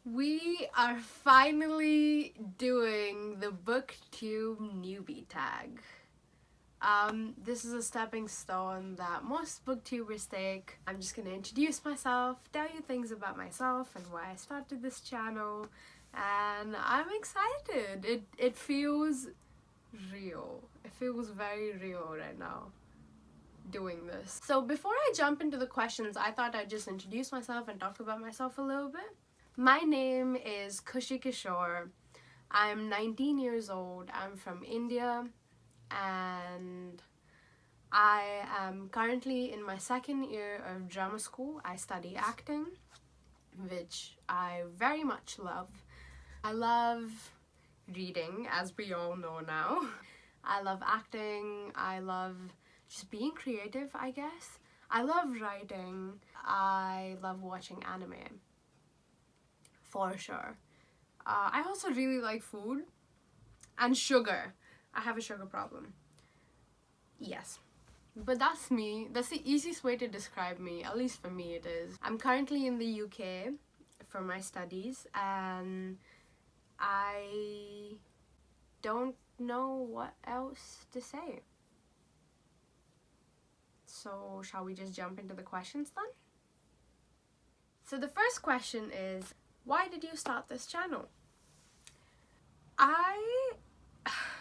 We are finally doing the Booktube Newbie Tag. This is a stepping stone that most booktubers take. I'm just gonna introduce myself, tell you things about myself and why I started this channel, and I'm excited. It feels real. It feels very real right now doing this. So before I jump into the questions, I thought I'd just introduce myself and talk about myself a little bit. My name is Khushi. I'm 19 years old. I'm from India and I am currently in my second year of drama school. I study acting, which I very much love. I love reading, as we all know now. I love acting. I love just being creative, I guess. I love writing. I love watching anime. For sure. I also really like food and sugar. I have a sugar problem. Yes. But that's me. That's the easiest way to describe me, at least for me it is. I'm currently in the UK for my studies and I don't know what else to say. So shall we just jump into the questions then? So the first question is, why did you start this channel? I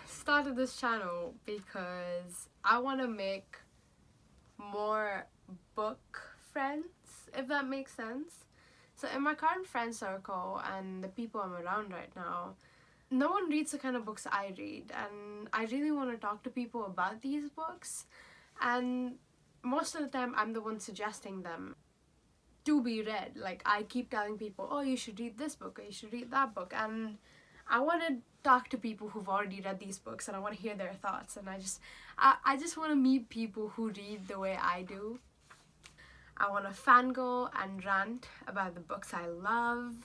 started this channel because I want to make more book friends, if that makes sense. So in my current friend circle and the people I'm around right now, no one reads the kind of books I read, and I really want to talk to people about these books, and most of the time I'm the one suggesting them to be read. Like, I keep telling people, oh, you should read this book or you should read that book, and I want to talk to people who've already read these books and I want to hear their thoughts, and I just want to meet people who read the way I do. I want to fangirl and rant about the books I love.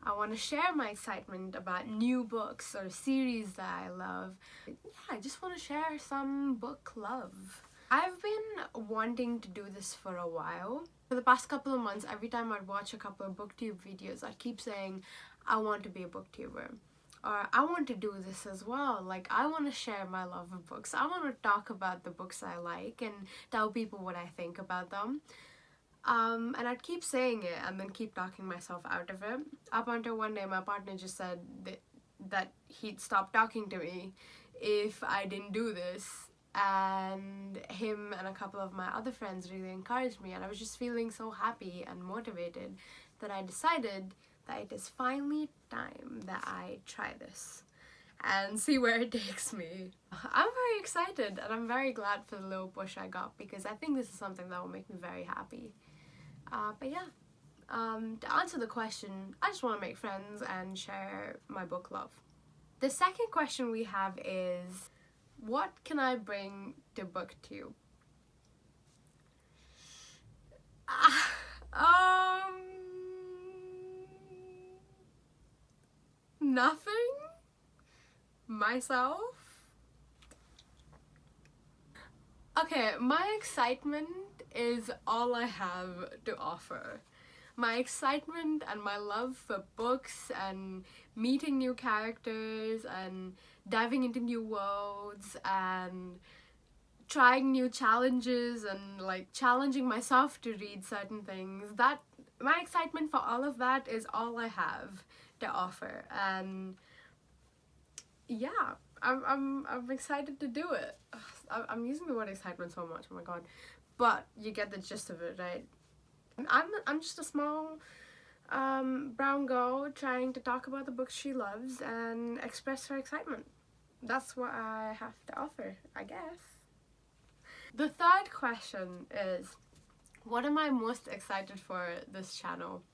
I want to share my excitement about new books or series that I love. Yeah, I just want to share some book love. I've been wanting to do this for a while. For the past couple of months, every time I'd watch a couple of booktube videos, I'd keep saying, I want to be a booktuber. Or I want to do this as well. Like, I want to share my love of books. I want to talk about the books I like and tell people what I think about them. And I'd keep saying it and then keep talking myself out of it. Up until one day my partner just said that he'd stop talking to me if I didn't do this. And him and a couple of my other friends really encouraged me, and I was just feeling so happy and motivated that I decided that it is finally time that I try this and see where it takes me. I'm very excited and I'm very glad for the little push I got, because I think this is something that will make me very happy. But yeah, to answer the question, I just want to make friends and share my book love. The second question we have is, what can I bring to Booktube? Nothing? Myself? Okay, my excitement is all I have to offer. My excitement and my love for books and meeting new characters and diving into new worlds and trying new challenges and like challenging myself to read certain things, that my excitement for all of that is all I have to offer. And yeah, I'm excited to do it. I'm using the word excitement so much, oh my god, but you get the gist of it, right? I'm just a small brown girl trying to talk about the books she loves and express her excitement. That's what I have to offer, I guess. The third question is, what am I most excited for this channel?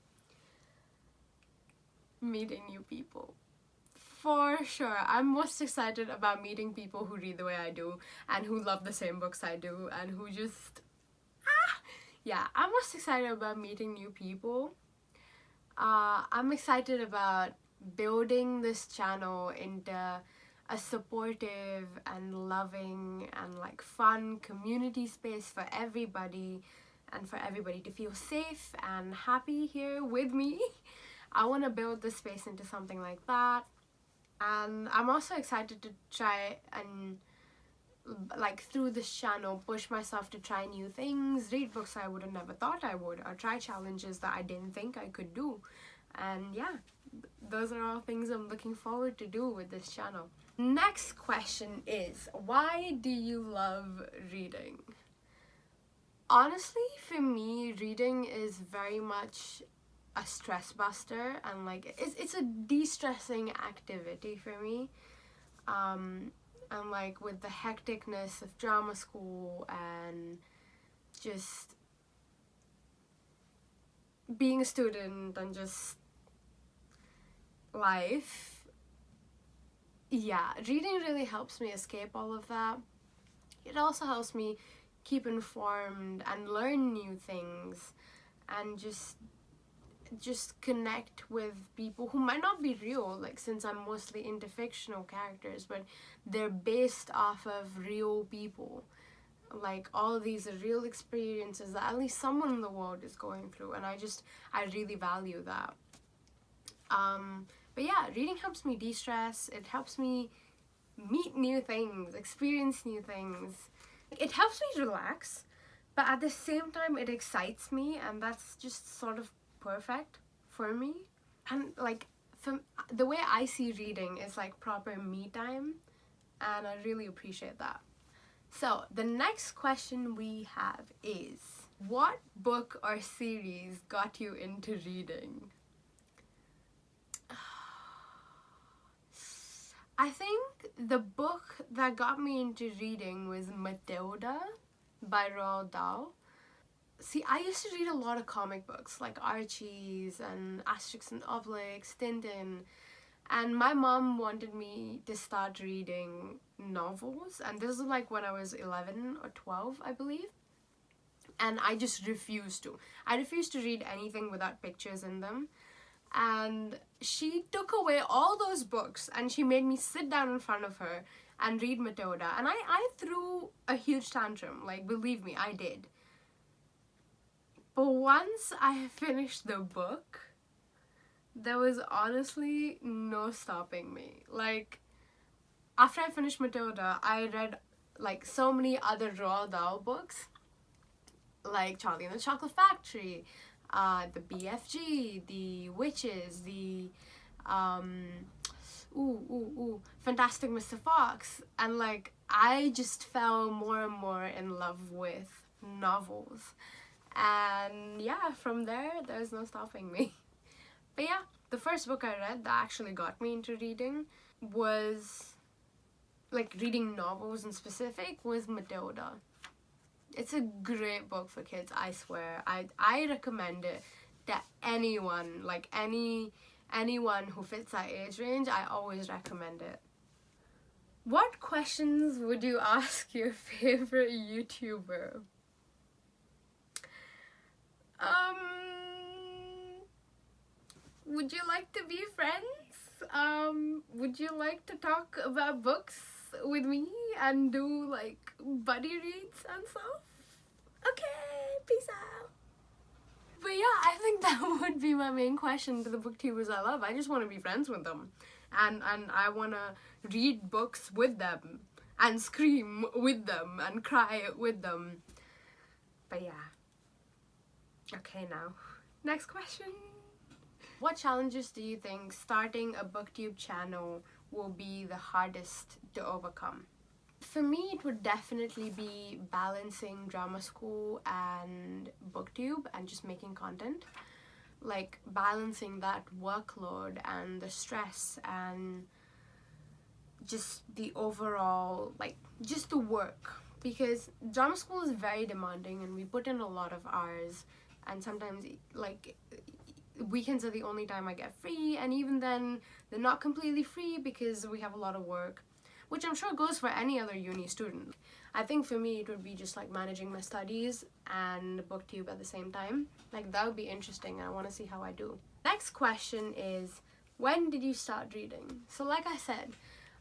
Meeting new people. For sure, I'm most excited about meeting people who read the way I do and who love the same books I do and who just... Yeah, I'm most excited about meeting new people. I'm excited about building this channel into a supportive and loving and like fun community space for everybody, and for everybody to feel safe and happy here with me. I want to build this space into something like that. And I'm also excited to try and, like, through this channel, push myself to try new things, read books I would have never thought I would, or try challenges that I didn't think I could do. And yeah, those are all things I'm looking forward to do with this channel. Next question is, why do you love reading? Honestly, for me, reading is very much a stress buster, and like it's a de-stressing activity for me. And like with the hecticness of drama school and just being a student and just life, yeah, reading really helps me escape all of that. It also helps me keep informed and learn new things, and just connect with people who might not be real, like, since I'm mostly into fictional characters, but they're based off of real people. Like, all of these are real experiences that at least someone in the world is going through, and I really value that. But yeah, reading helps me de-stress. It helps me meet new things, experience new things. It helps me relax, but at the same time it excites me, and that's just sort of perfect for me. And like, the way I see reading is like proper me time, and I really appreciate that. So the next question we have is, what book or series got you into reading? I think the book that got me into reading was Matilda by Roald Dahl. See, I used to read a lot of comic books, like Archie's and Asterix and Obelix, Tintin, and my mom wanted me to start reading novels, and this was like when I was 11 or 12, I believe, and I just refused to. I refused to read anything without pictures in them, and she took away all those books and she made me sit down in front of her and read Matilda, and I threw a huge tantrum, like, believe me, I did. But once I finished the book, there was honestly no stopping me. Like, after I finished Matilda, I read like so many other Roald Dahl books, like Charlie and the Chocolate Factory, the BFG, the Witches, the Fantastic Mr. Fox, and like I just fell more and more in love with novels. And yeah, from there, there's no stopping me. But yeah, the first book I read that actually got me into reading was, like, reading novels in specific, was Matilda. It's a great book for kids, I swear. I recommend it to anyone, like anyone who fits that age range. I always recommend it. What questions would you ask your favorite YouTuber? Would you like to be friends? Would you like to talk about books with me and do like buddy reads and stuff? Okay, peace out. But yeah, I think that would be my main question to the booktubers I love. I just want to be friends with them, and I want to read books with them and scream with them and cry with them. But yeah. Okay, now, next question. What challenges do you think starting a booktube channel will be the hardest to overcome? For me, it would definitely be balancing drama school and booktube and just making content. Like, balancing that workload and the stress and just the overall, like, just the work. Because drama school is very demanding and we put in a lot of hours, and sometimes, like, weekends are the only time I get free, and even then they're not completely free because we have a lot of work, which I'm sure goes for any other uni student. I think for me it would be just like managing my studies and booktube at the same time. Like, that would be interesting, and I want to see how I do. Next question is, when did you start reading? So like I said,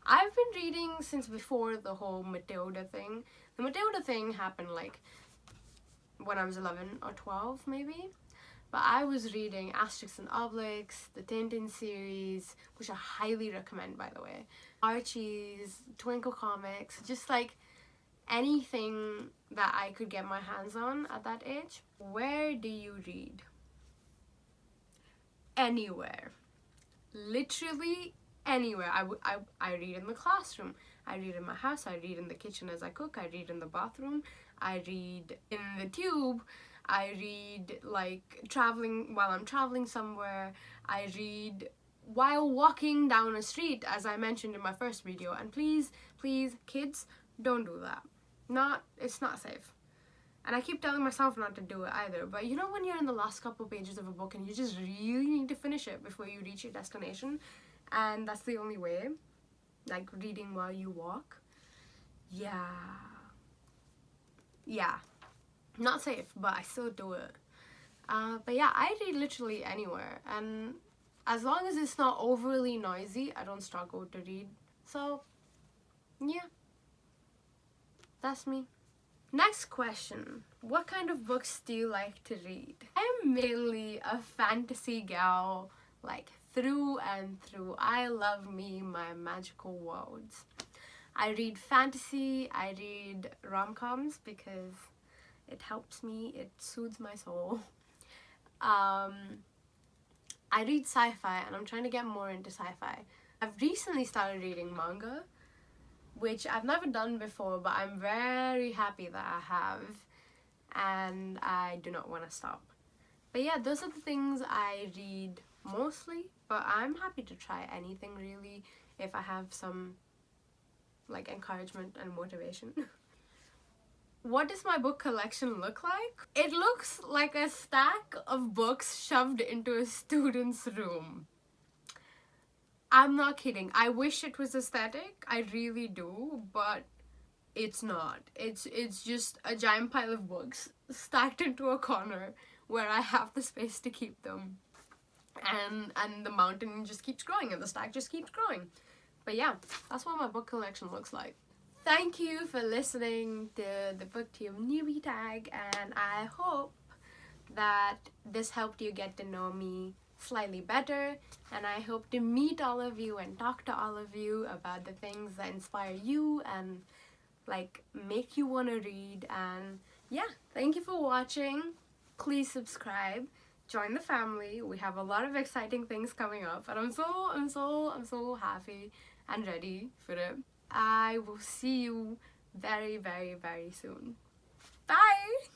I've been reading since before the whole Matilda thing. The Matilda thing happened like when I was 11 or 12 maybe. But I was reading Asterix and Obelix, the Tintin series, which I highly recommend, by the way. Archie's, Twinkle Comics, just like anything that I could get my hands on at that age. Where do you read? Anywhere. Literally anywhere. I read in the classroom, I read in my house, I read in the kitchen as I cook, I read in the bathroom, I read in the tube, I read like traveling while I'm traveling somewhere, I read while walking down a street, as I mentioned in my first video. And please, please, kids, don't do that. It's not safe. And I keep telling myself not to do it either. But you know when you're in the last couple pages of a book and you just really need to finish it before you reach your destination, and that's the only way, like reading while you walk? Yeah, not safe, but I still do it. But yeah, I read literally anywhere, and as long as it's not overly noisy, I don't struggle to read. So yeah, that's me. Next question. What kind of books do you like to read? I'm mainly a fantasy gal, like through and through. I love me my magical worlds. I read fantasy, I read rom-coms because it helps me, it soothes my soul. I read sci-fi, and I'm trying to get more into sci-fi. I've recently started reading manga, which I've never done before, but I'm very happy that I have, and I do not want to stop. But yeah, those are the things I read mostly, but I'm happy to try anything really if I have some like encouragement and motivation. What does my book collection look like? It looks like a stack of books shoved into a student's room. I'm not kidding. I wish it was aesthetic. I really do, but it's not. It's just a giant pile of books stacked into a corner where I have the space to keep them. And the mountain just keeps growing and the stack just keeps growing. But yeah, that's what my book collection looks like. Thank you for listening to the Booktube Newbie Tag, and I hope that this helped you get to know me slightly better, and I hope to meet all of you and talk to all of you about the things that inspire you and like make you want to read. And yeah, thank you for watching. Please subscribe, join the family. We have a lot of exciting things coming up, and I'm so happy and ready for it. I will see you very, very, very soon. Bye!